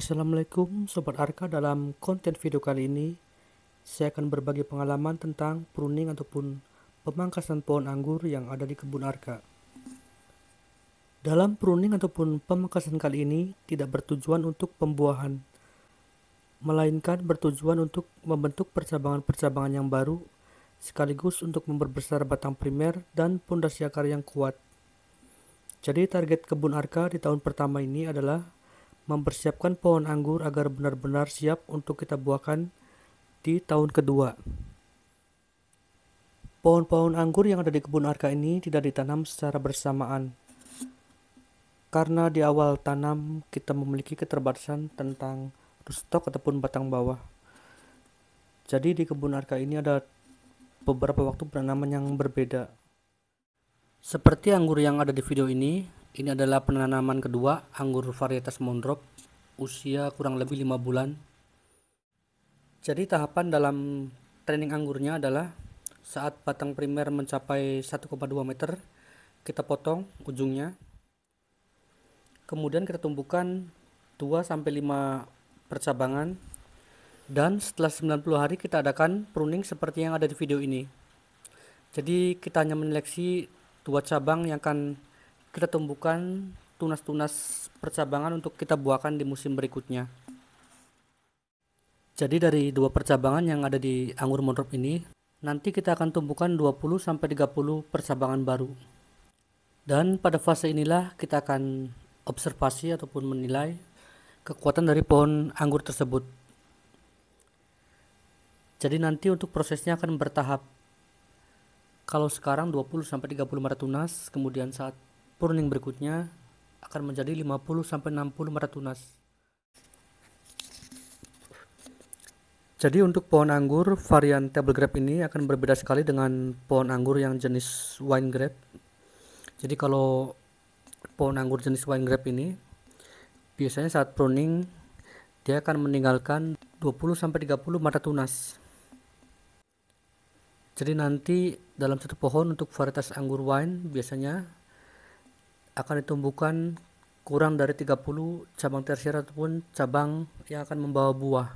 Assalamualaikum Sobat Arka, dalam konten video kali ini saya akan berbagi pengalaman tentang pruning ataupun pemangkasan pohon anggur yang ada di kebun Arka. Dalam pruning ataupun pemangkasan kali ini tidak bertujuan untuk pembuahan, melainkan bertujuan untuk membentuk percabangan-percabangan yang baru sekaligus untuk memperbesar batang primer dan pondasi akar yang kuat. Jadi target kebun Arka di tahun pertama ini adalah mempersiapkan pohon anggur agar benar-benar siap untuk kita buahkan di tahun kedua. Pohon-pohon anggur yang ada di kebun Arka ini tidak ditanam secara bersamaan, karena di awal tanam kita memiliki keterbatasan tentang rootstock ataupun batang bawah. Jadi di kebun Arka ini ada beberapa waktu penanaman yang berbeda. Seperti anggur yang ada di video ini adalah penanaman kedua anggur varietas Mondrop, usia kurang lebih 5 bulan. Jadi tahapan dalam training anggurnya adalah saat batang primer mencapai 1,2 meter, kita potong ujungnya. Kemudian kita tumbuhkan 2-5 percabangan. Dan setelah 90 hari kita adakan pruning seperti yang ada di video ini. Jadi kita hanya menyeleksi 2 cabang yang akan kita tumbuhkan tunas-tunas percabangan untuk kita buahkan di musim berikutnya. Jadi dari 2 percabangan yang ada di anggur Mondrop ini, nanti kita akan tumbuhkan 20-30 percabangan baru. Dan pada fase inilah kita akan observasi ataupun menilai kekuatan dari pohon anggur tersebut. Jadi nanti untuk prosesnya akan bertahap. Kalau sekarang 20-30 mata tunas, kemudian saat pruning berikutnya akan menjadi 50-60 mata tunas. Jadi untuk pohon anggur varian table grape ini akan berbeda sekali dengan pohon anggur yang jenis wine grape. Jadi kalau pohon anggur jenis wine grape ini biasanya saat pruning dia akan meninggalkan 20-30 mata tunas. Jadi nanti dalam satu pohon untuk varietas anggur wine biasanya akan ditumbuhkan kurang dari 30 cabang tersier ataupun cabang yang akan membawa buah.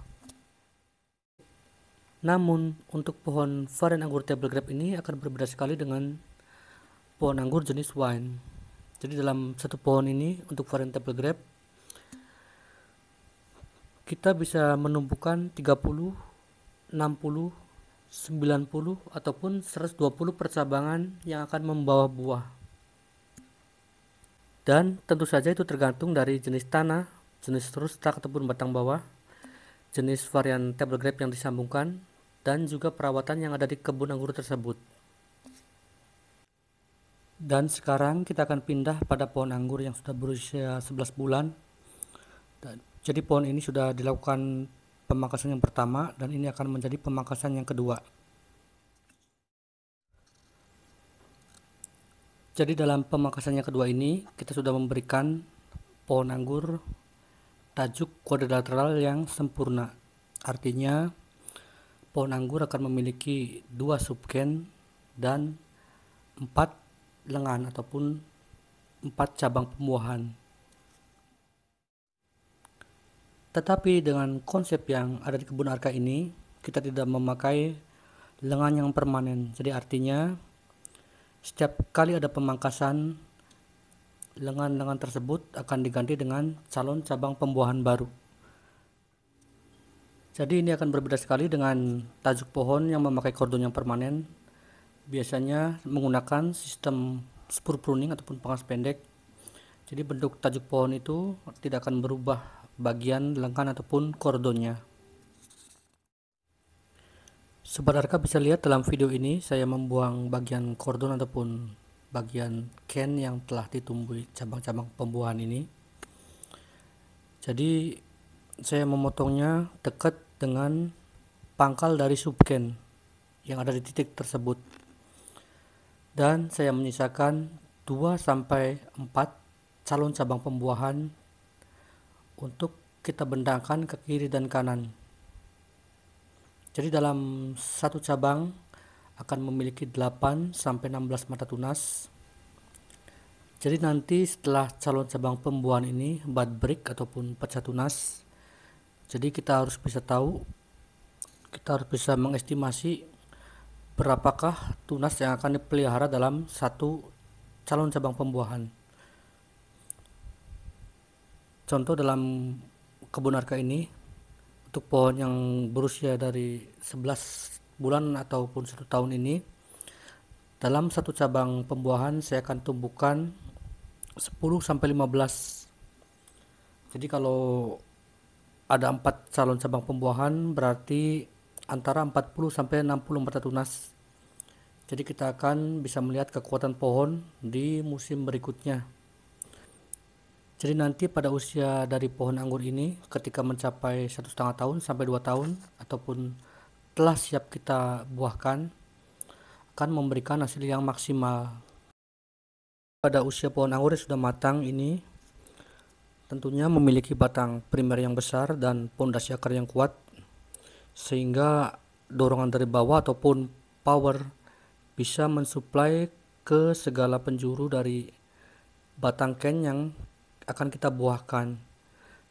Namun untuk pohon varian anggur table grape ini akan berbeda sekali dengan pohon anggur jenis wine. Jadi dalam satu pohon ini untuk varian table grape kita bisa menumbuhkan 30, 60, 90 ataupun 120 percabangan yang akan membawa buah. Dan tentu saja itu tergantung dari jenis tanah, jenis rootstock ataupun batang bawah, jenis varian table grape yang disambungkan, dan juga perawatan yang ada di kebun anggur tersebut. Dan sekarang kita akan pindah pada pohon anggur yang sudah berusia 11 bulan. Jadi pohon ini sudah dilakukan pemangkasan yang pertama dan ini akan menjadi pemangkasan yang kedua. Jadi dalam pemangkasan yang kedua ini kita sudah memberikan pohon anggur tajuk kuadrilateral yang sempurna. Artinya pohon anggur akan memiliki 2 subgen dan 4 lengan ataupun 4 cabang pembuahan. Tetapi dengan konsep yang ada di kebun Arka ini kita tidak memakai lengan yang permanen. Jadi artinya setiap kali ada pemangkasan, lengan-lengan tersebut akan diganti dengan calon cabang pembuahan baru. Jadi ini akan berbeda sekali dengan tajuk pohon yang memakai kordon yang permanen. Biasanya menggunakan sistem spur pruning ataupun pangkas pendek. Jadi bentuk tajuk pohon itu tidak akan berubah bagian lengan ataupun kordonnya. Sobat Arka bisa lihat dalam video ini saya membuang bagian kordon ataupun bagian ken yang telah ditumbuhi cabang-cabang pembuahan ini. Jadi saya memotongnya dekat dengan pangkal dari subken yang ada di titik tersebut. Dan saya menyisakan 2-4 calon cabang pembuahan untuk kita bentangkan ke kiri dan kanan. Jadi dalam satu cabang akan memiliki 8-16 mata tunas. Jadi nanti setelah calon cabang pembuahan ini bud break ataupun pecah tunas, Jadi kita harus bisa mengestimasi berapakah tunas yang akan dipelihara dalam satu calon cabang pembuahan. Contoh dalam kebun arka ini, untuk pohon yang berusia dari 11 bulan ataupun 1 tahun ini, dalam satu cabang pembuahan saya akan tumbuhkan 10-15. Jadi kalau ada 4 calon cabang pembuahan, berarti antara 40-60 mata tunas. Jadi kita akan bisa melihat kekuatan pohon di musim berikutnya. Jadi nanti pada usia dari pohon anggur ini, ketika mencapai 1,5 tahun sampai 2 tahun ataupun telah siap kita buahkan, akan memberikan hasil yang maksimal. Pada usia pohon anggur yang sudah matang ini, tentunya memiliki batang primer yang besar dan pondasi akar yang kuat, sehingga dorongan dari bawah ataupun power bisa mensuplai ke segala penjuru dari batang ken yang akan kita buahkan.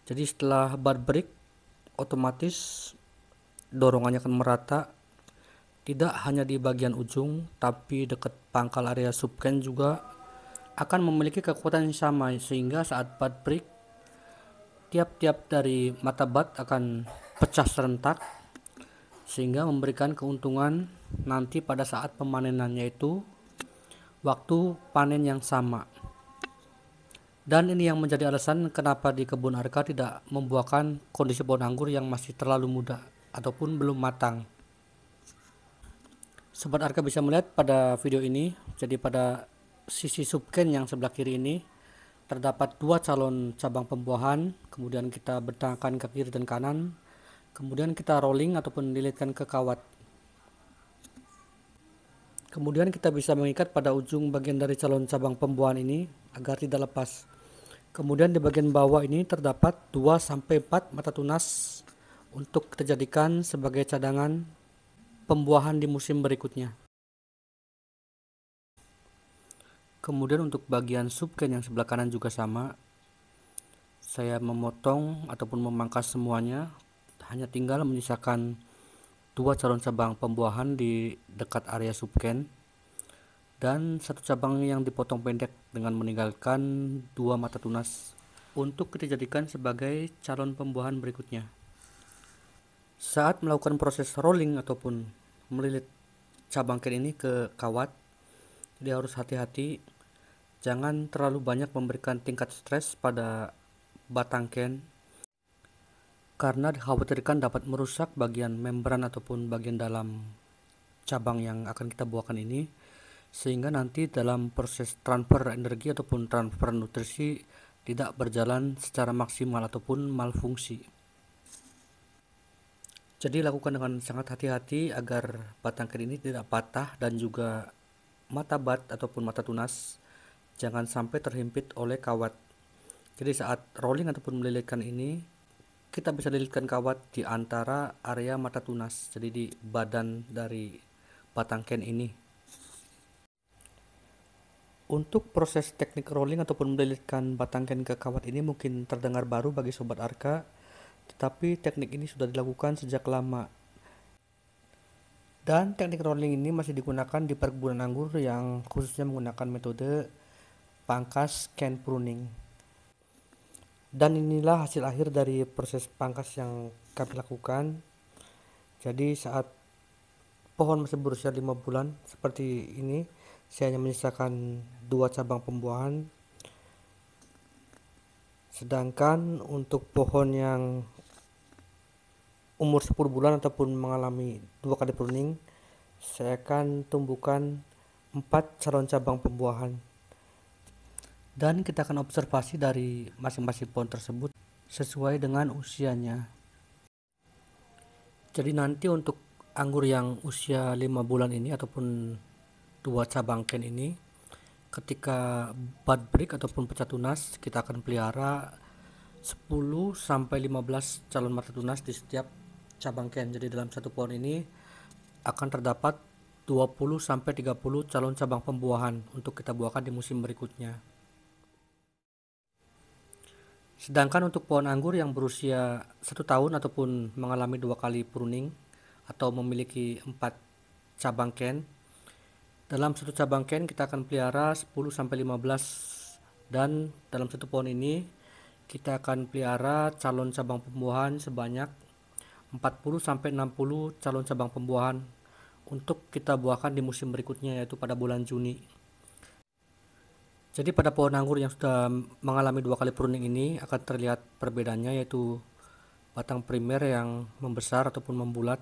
Jadi setelah bud break, otomatis dorongannya akan merata, tidak hanya di bagian ujung, tapi dekat pangkal area subken juga akan memiliki kekuatan yang sama, sehingga saat bud break, tiap-tiap dari mata bud akan pecah serentak, sehingga memberikan keuntungan nanti pada saat pemanenan, yaitu waktu panen yang sama. Dan ini yang menjadi alasan kenapa di kebun arka tidak membuahkan kondisi pohon anggur yang masih terlalu muda ataupun belum matang. Sobat arka bisa melihat pada video ini, jadi pada sisi subken yang sebelah kiri ini terdapat 2 calon cabang pembuahan, kemudian kita bentangkan ke kiri dan kanan, kemudian kita rolling ataupun lilitkan ke kawat. Kemudian kita bisa mengikat pada ujung bagian dari calon cabang pembuahan ini agar tidak lepas. Kemudian di bagian bawah ini terdapat 2-4 mata tunas untuk kita jadikan sebagai cadangan pembuahan di musim berikutnya. Kemudian untuk bagian subken yang sebelah kanan juga sama. Saya memotong ataupun memangkas semuanya, hanya tinggal menyisakan 2 calon cabang pembuahan di dekat area subken dan 1 cabang yang dipotong pendek dengan meninggalkan 2 mata tunas untuk kita jadikan sebagai calon pembuahan berikutnya. Saat melakukan proses rolling ataupun melilit cabang ken ini ke kawat, jadi harus hati-hati, jangan terlalu banyak memberikan tingkat stres pada batang ken, karena dikhawatirkan dapat merusak bagian membran ataupun bagian dalam cabang yang akan kita buahkan ini, sehingga nanti dalam proses transfer energi ataupun transfer nutrisi tidak berjalan secara maksimal ataupun malfungsi. Jadi lakukan dengan sangat hati-hati agar batang ken ini tidak patah dan juga mata bud ataupun mata tunas jangan sampai terhimpit oleh kawat. Jadi saat rolling ataupun melilitkan ini, kita bisa lilitkan kawat di antara area mata tunas, jadi di badan dari batang ken ini. Untuk proses teknik rolling ataupun melilitkan batang ken ke kawat ini mungkin terdengar baru bagi sobat arka, tetapi teknik ini sudah dilakukan sejak lama. Dan teknik rolling ini masih digunakan di perkebunan anggur yang khususnya menggunakan metode pangkas ken pruning. Dan inilah hasil akhir dari proses pangkas yang kami lakukan. Jadi saat pohon masih berusia 5 bulan seperti ini, saya hanya menyisakan 2 cabang pembuahan. Sedangkan untuk pohon yang umur 10 bulan ataupun mengalami 2 kali pruning, saya akan tumbuhkan 4 calon cabang pembuahan. Dan kita akan observasi dari masing-masing pohon tersebut sesuai dengan usianya. Jadi nanti untuk anggur yang usia 5 bulan ini ataupun 2 cabang ken ini, ketika bud break ataupun pecah tunas, kita akan pelihara 10-15 calon mata tunas di setiap cabang ken. Jadi dalam satu pohon ini akan terdapat 20-30 calon cabang pembuahan untuk kita buahkan di musim berikutnya. Sedangkan untuk pohon anggur yang berusia 1 tahun ataupun mengalami 2 kali pruning atau memiliki 4 cabang ken, dalam satu cabang ken kita akan pelihara 10-15, dan dalam satu pohon ini kita akan pelihara calon cabang pembuahan sebanyak 40-60 calon cabang pembuahan untuk kita buahkan di musim berikutnya, yaitu pada bulan Juni. Jadi pada pohon anggur yang sudah mengalami 2 kali pruning ini akan terlihat perbedaannya, yaitu batang primer yang membesar ataupun membulat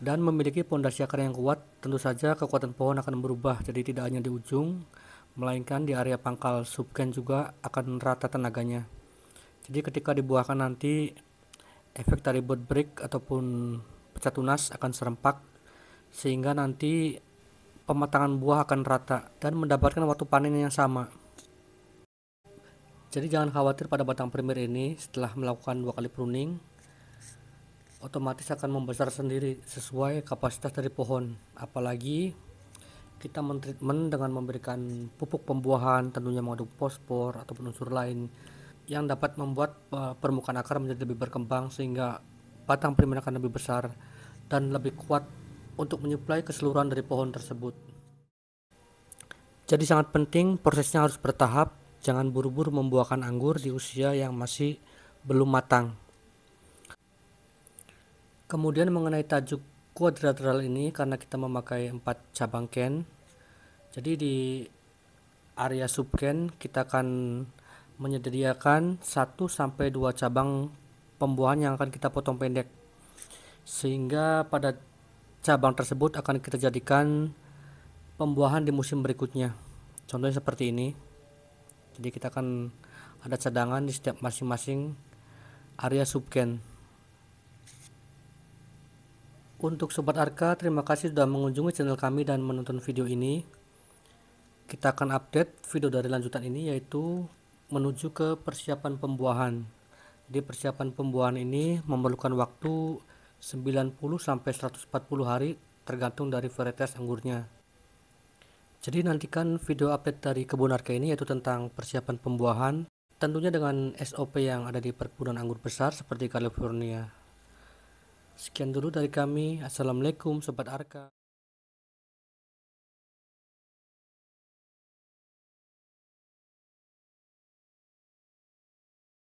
dan memiliki pondasi akar yang kuat. Tentu saja kekuatan pohon akan berubah, jadi tidak hanya di ujung, melainkan di area pangkal subken juga akan rata tenaganya. Jadi ketika dibuahkan nanti, efek dari bud break ataupun pecah tunas akan serempak, sehingga nanti pematangan buah akan rata dan mendapatkan waktu panen yang sama. Jadi jangan khawatir pada batang primer ini, setelah melakukan 2 kali pruning otomatis akan membesar sendiri sesuai kapasitas dari pohon. Apalagi kita mentreatment dengan memberikan pupuk pembuahan, tentunya mengandung fosfor ataupun unsur lain yang dapat membuat permukaan akar menjadi lebih berkembang, sehingga batang primer akan lebih besar dan lebih kuat untuk menyuplai keseluruhan dari pohon tersebut. Jadi sangat penting, prosesnya harus bertahap, jangan buru-buru membuahkan anggur di usia yang masih belum matang. Kemudian mengenai tajuk quadrilateral ini, karena kita memakai 4 cabang ken, jadi di area subken kita akan menyediakan 1-2 cabang pembuahan yang akan kita potong pendek, sehingga pada cabang tersebut akan kita jadikan pembuahan di musim berikutnya. Contohnya seperti ini. Jadi kita akan ada cadangan di setiap masing-masing area subken. Untuk Sobat Arka, terima kasih sudah mengunjungi channel kami dan menonton video ini. Kita akan update video dari lanjutan ini, yaitu menuju ke persiapan pembuahan. Di persiapan pembuahan ini memerlukan waktu 90-140 hari tergantung dari varietas anggurnya. Jadi nantikan video update dari Kebun Arka ini, yaitu tentang persiapan pembuahan, tentunya dengan SOP yang ada di perkebunan anggur besar seperti California. Sekian dulu dari kami. Assalamualaikum Sobat Arka.